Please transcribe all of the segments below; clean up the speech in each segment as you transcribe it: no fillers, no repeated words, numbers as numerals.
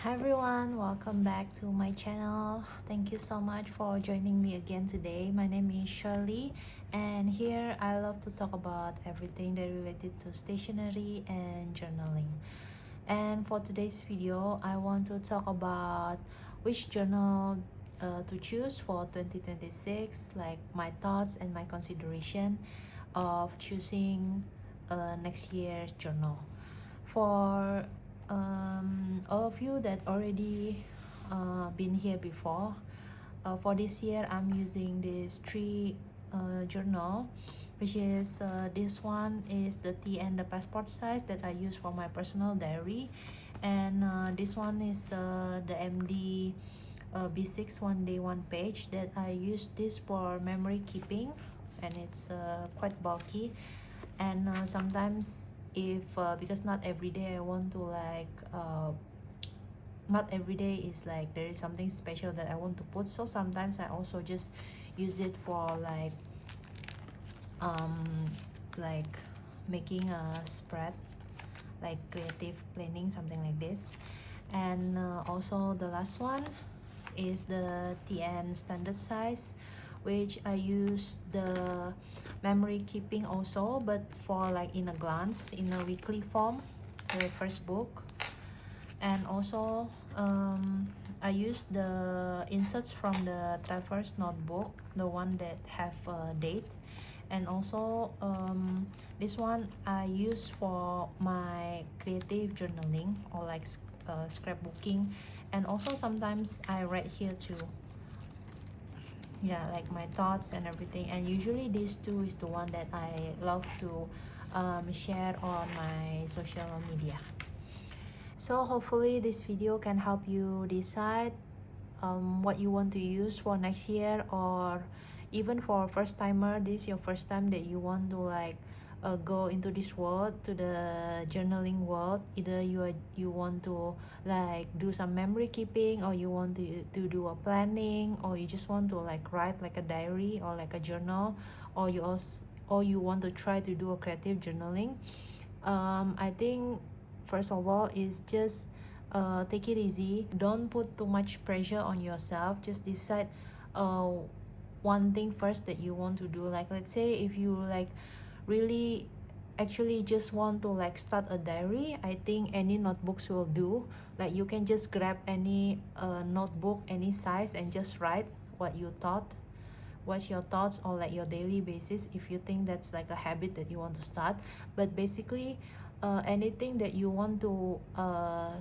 Hi everyone, welcome back to my channel. Thank you so much for joining me again today. My name is Shirley and here I love to talk about everything that related to stationery and journaling. And for today's video, I want to talk about which journal to choose for 2026, like my thoughts and my consideration of choosing next year's journal. For all of you that already been here before, for this year I'm using this three journal, which is this one is the T and the passport size that I use for my personal diary, and this one is the MD B6 one day one page that I use this for memory keeping, and it's quite bulky. And sometimes if because not every day I want to not every day is like there is something special that I want to put, so sometimes I also just use it for like making a spread, like creative planning, something like this. And also the last one is the TN standard size, which I use the memory keeping also, but for like in a glance, in a weekly form, the first book. And also I use the inserts from the Traverse notebook, the one that have a date. And also this one I use for my creative journaling or like scrapbooking, and also sometimes I write here too, yeah, like my thoughts and everything. And usually these two is the one that I love to share on my social media. So hopefully this video can help you decide what you want to use for next year, or even for first timer, this is your first time that you want to go into this world, to the journaling world. Either you want to like do some memory keeping, or you want to do a planning, or you just want to like write like a diary or like a journal, or you want to try to do a creative journaling. I think first of all is just take it easy. Don't put too much pressure on yourself. Just decide one thing first that you want to do. Like let's say if you like really actually just want to like start a diary, I think any notebooks will do. Like you can just grab any notebook, any size, and just write what you thought, what's your thoughts on like your daily basis, if you think that's like a habit that you want to start. But basically anything that you want to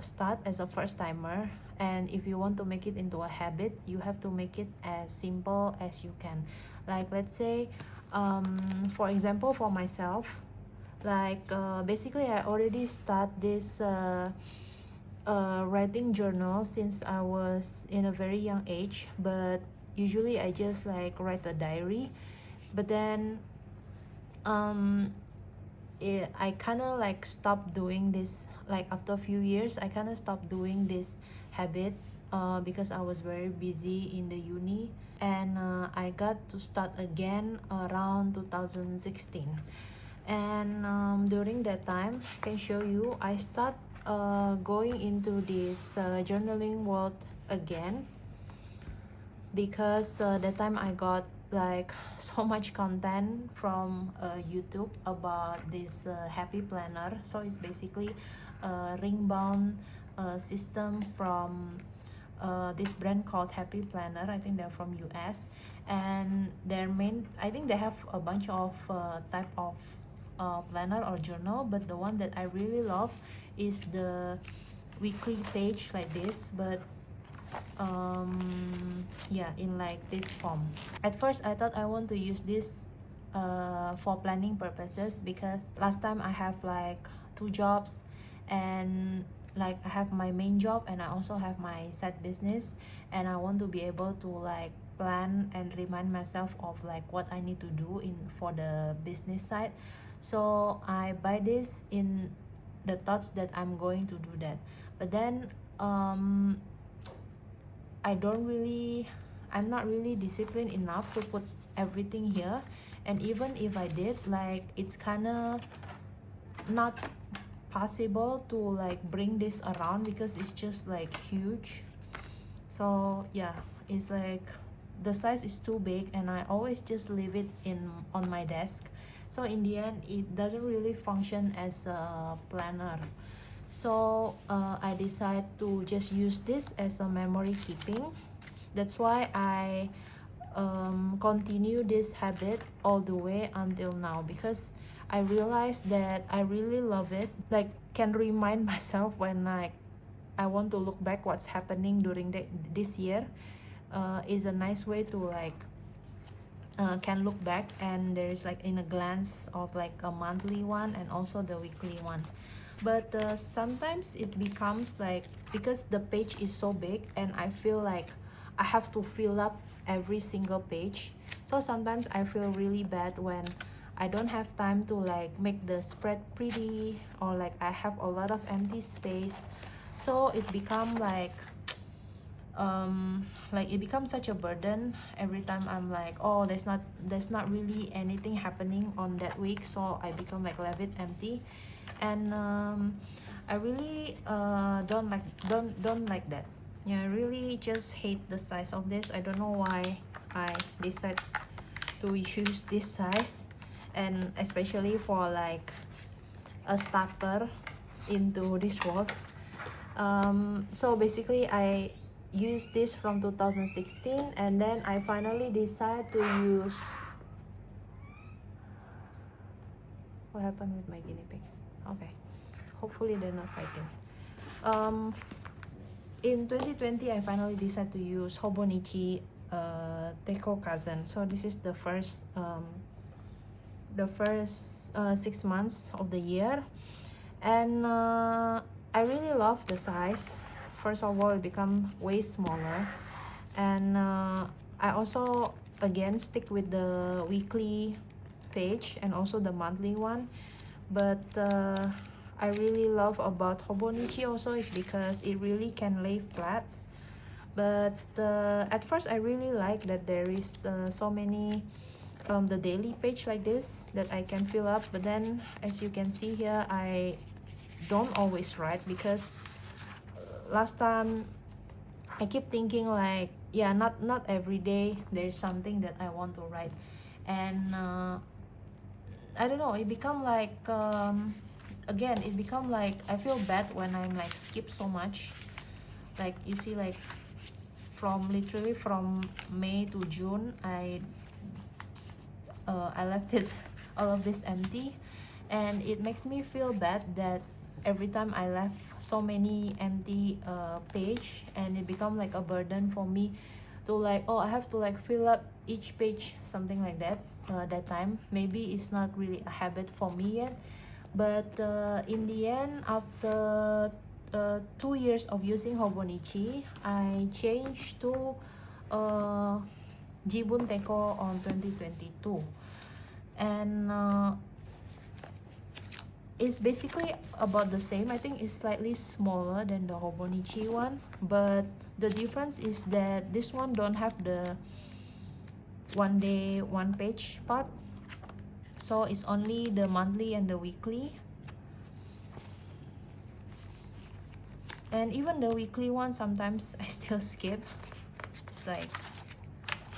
start as a first timer, and if you want to make it into a habit, you have to make it as simple as you can. Like let's say for example, for myself, like basically I already start this writing journal since I was in a very young age, but usually I just like write a diary. But then I kind of like stopped doing this. Like after a few years I kind of stopped doing this habit because I was very busy in the uni, and I got to start again around 2016. And during that time, I can show you, I start going into this journaling world again, because that time I got like so much content from YouTube about this happy planner. So it's basically a ring bound system from this brand called Happy Planner. I think they're from US, and their main, I think they have a bunch of type of planner or journal, but the one that I really love is the weekly page like this, but yeah, in like this form. At first I thought I want to use this for planning purposes, because last time I have like two jobs, and like I have my main job and I also have my side business, and I want to be able to like plan and remind myself of like what I need to do in for the business side. So I buy this in the thoughts that I'm going to do that. But then I'm not really disciplined enough to put everything here. And even if I did, like it's kind of not possible to like bring this around because it's just like huge. So yeah, it's like the size is too big and I always just leave it in on my desk. So in the end it doesn't really function as a planner. So I decide to just use this as a memory keeping. That's why I continue this habit all the way until now, because I realized that I really love it. Like, can remind myself when I want to look back what's happening during this year. Is a nice way to like can look back, and there is like in a glance of like a monthly one and also the weekly one. But sometimes it becomes like, because the page is so big and I feel like I have to fill up every single page. So sometimes I feel really bad when I don't have time to like make the spread pretty, or like I have a lot of empty space. So it become like it becomes such a burden every time I'm like, oh, there's not really anything happening on that week, so I become like left it empty. And I really don't like that. Yeah, I really just hate the size of this. I don't know why I decide to use this size, and especially for like a starter into this world. So basically I used this from 2016, and then I finally decided to use, what happened with my guinea pigs? Okay, hopefully they're not fighting. In 2020 I finally decided to use Hobonichi Teiko Kazan. So this is the first 6 months of the year, and I really love the size. First of all, it become way smaller, and I also again stick with the weekly page and also the monthly one. But I really love about Hobonichi also is because it really can lay flat. But at first I really like that there is so many the daily page like this that I can fill up. But then as you can see here, I don't always write, because last time I keep thinking like, yeah, not every day there's something that I want to write. And I don't know, it become like again, it become like I feel bad when I'm like skip so much. Like you see, like literally from May to June, I left it all of this empty, and it makes me feel bad that every time I left so many empty page, and it become like a burden for me to like, oh, I have to like fill up each page, something like that. That time maybe it's not really a habit for me yet, but in the end, after 2 years of using Hobonichi, I changed to Jibun Teiko on 2022, and it's basically about the same. I think it's slightly smaller than the Hobonichi one, but the difference is that this one don't have the one day one page part, so it's only the monthly and the weekly. And even the weekly one, sometimes I still skip. It's like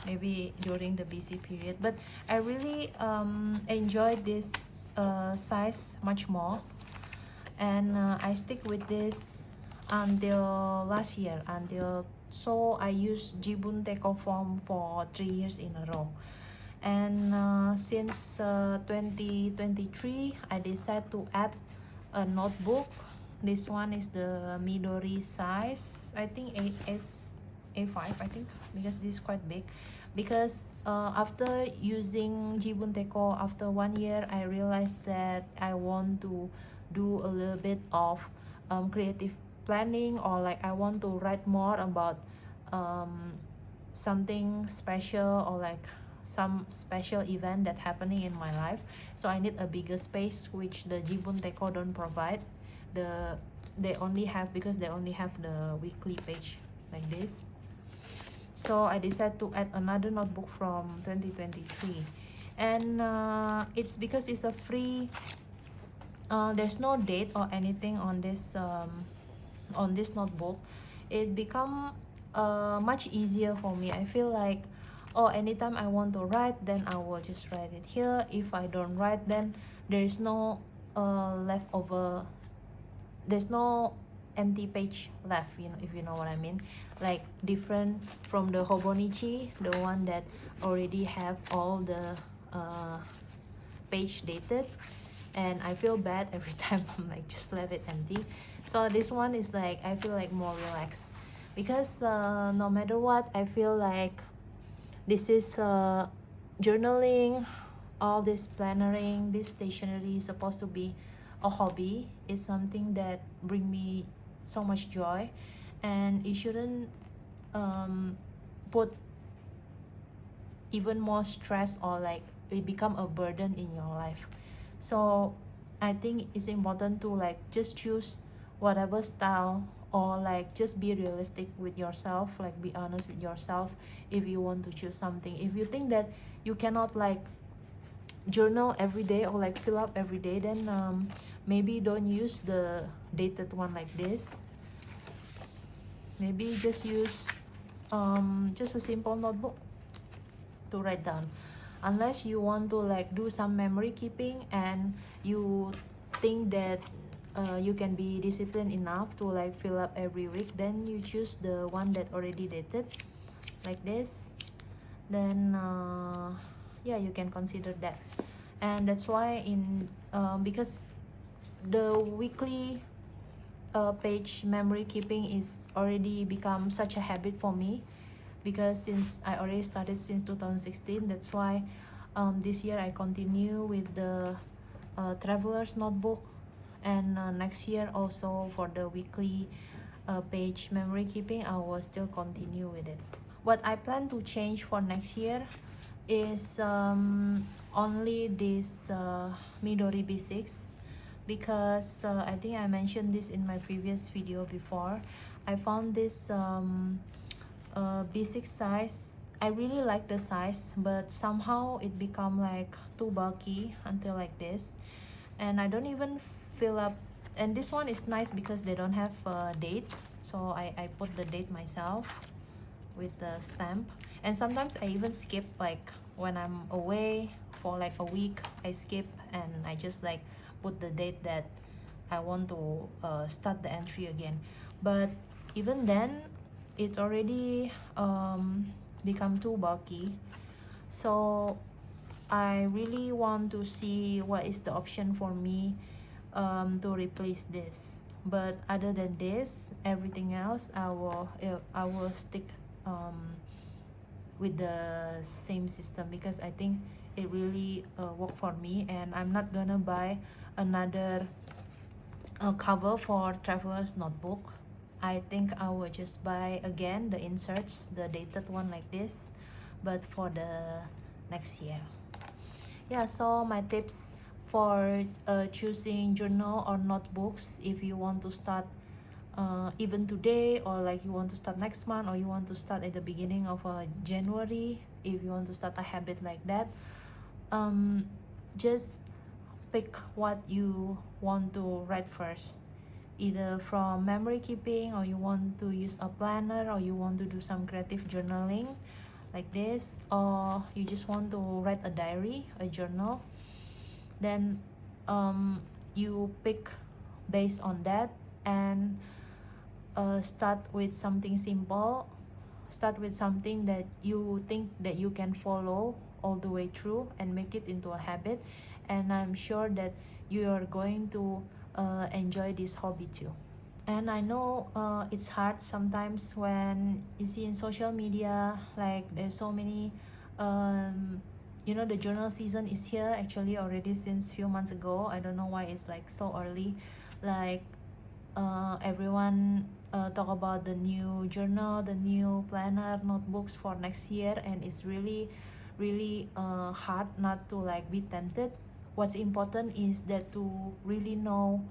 maybe during the busy period, but I really enjoy this size much more, and I stick with this until last year, so I used Jibun Teiko form for 3 years in a row. And since 2023, I decided to add a notebook. This one is the Midori size, I think A5, I think, because this is quite big. Because after using Jibun Teiko after 1 year, I realized that I want to do a little bit of creative planning, or like I want to write more about something special, or like some special event that happening in my life. So I need a bigger space, which the Jibun Teiko don't provide. They only have, because they only have the weekly page like this. So I decided to add another notebook from 2023, and it's because it's a free there's no date or anything on this notebook, it become much easier for me. I feel like, oh, anytime I want to write, then I will just write it here. If I don't write, then there's no leftover, there's no empty page left, you know, if you know what I mean. Like different from the Hobonichi, the one that already have all the page dated, and I feel bad every time I'm like just left it empty. So this one is like, I feel like more relaxed, because no matter what, I feel like this is journaling, all this plannering, this stationery is supposed to be a hobby. It's something that bring me so much joy, and it shouldn't put even more stress or like it become a burden in your life. So I think it's important to like just choose whatever style, or like just be realistic with yourself, like be honest with yourself. If you want to choose something, if you think that you cannot like journal every day or like fill up every day, then maybe don't use the dated one like this. Maybe just use just a simple notebook to write down, unless you want to like do some memory keeping and you think that you can be disciplined enough to like fill up every week, then you choose the one that already dated like this. Then yeah, you can consider that. And that's why in because the weekly page memory keeping is already become such a habit for me, because since I already started since 2016, that's why this year I continue with the traveler's notebook, and next year also for the weekly page memory keeping, I will still continue with it. What I plan to change for next year is only this Midori B6, because I think I mentioned this in my previous video before. I found this B6 size, I really like the size, but somehow it become like too bulky until like this, and I don't even fill up. And this one is nice because they don't have a date, so I put the date myself with the stamp. And sometimes I even skip, like when I'm away for like a week, I skip and I just like put the date that I want to start the entry again. But even then, it already become too bulky, so I really want to see what is the option for me to replace this. But other than this, everything else I will stick with the same system, because I think it really worked for me, and I'm not gonna buy another cover for traveler's notebook. I think I will just buy again the inserts, the dated one like this, but for the next year. Yeah, so my tips for choosing journal or notebooks, if you want to start even today, or like you want to start next month, or you want to start at the beginning of January, if you want to start a habit like that, just pick what you want to write first, either from memory keeping, or you want to use a planner, or you want to do some creative journaling like this, or you just want to write a diary, a journal. Then you pick based on that, and start with something simple. Start with something that you think that you can follow all the way through and make it into a habit, and I'm sure that you are going to enjoy this hobby too. And I know it's hard sometimes when you see in social media, like there's so many you know, the journal season is here actually already since few months ago. I don't know why it's like so early. Like everyone talk about the new journal, the new planner, notebooks for next year, and it's really hard not to like be tempted. What's important is that to really know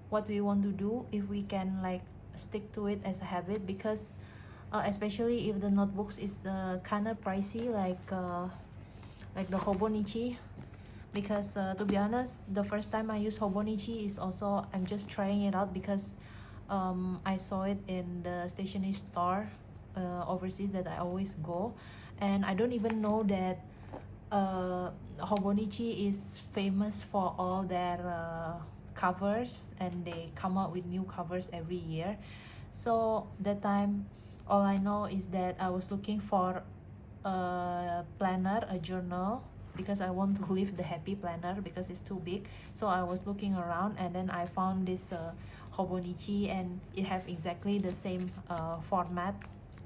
what we want to do, if we can like stick to it as a habit, because especially if the notebooks is kind of pricey, like the Hobonichi, because to be honest, the first time I use Hobonichi is also I'm just trying it out because I saw it in the stationery store overseas that I always go, and I don't even know that Hobonichi is famous for all their covers, and they come out with new covers every year. So that time all I know is that I was looking for a planner, a journal, because I want to leave the happy planner because it's too big. So I was looking around, and then I found this Hobonichi, and it have exactly the same format,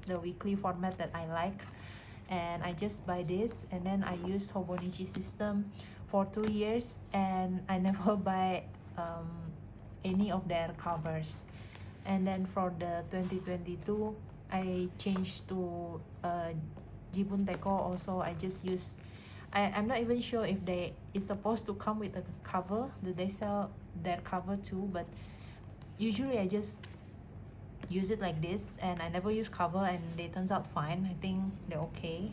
the weekly format that I like, and I just buy this, and then I use Hobonichi system for 2 years, and I never buy any of their covers. And then for the 2022 I changed to Jibun Deco. Also I just use, I'm not even sure if it's supposed to come with a cover, that they sell their cover too, but usually I just use it like this, and I never use cover, and they turns out fine. I think they're okay.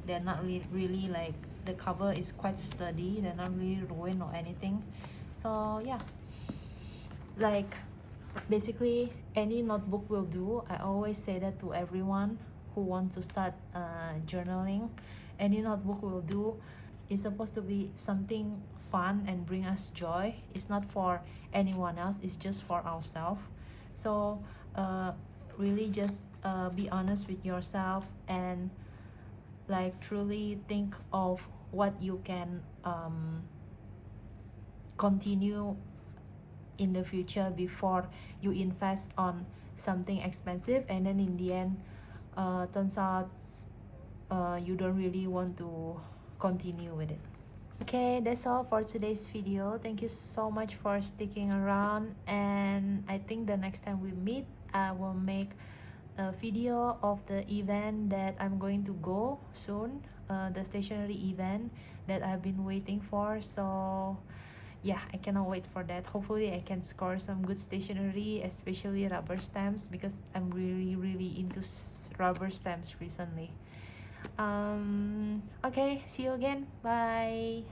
They're not really like, the cover is quite sturdy, they're not really ruined or anything. So yeah, like basically any notebook will do. I always say that to everyone who wants to start journaling. Any notebook will do. It's supposed to be something fun and bring us joy. It's not for anyone else, it's just for ourselves. So really just be honest with yourself, and like truly think of what you can continue in the future before you invest on something expensive, and then in the end turns out you don't really want to continue with it. Okay, that's all for today's video. Thank you so much for sticking around, and I think the next time we meet I will make a video of the event that I'm going to go soon, the stationery event that I've been waiting for. So yeah, I cannot wait for that. Hopefully I can score some good stationery, especially rubber stamps, because I'm really into rubber stamps recently. Okay, see you again. Bye.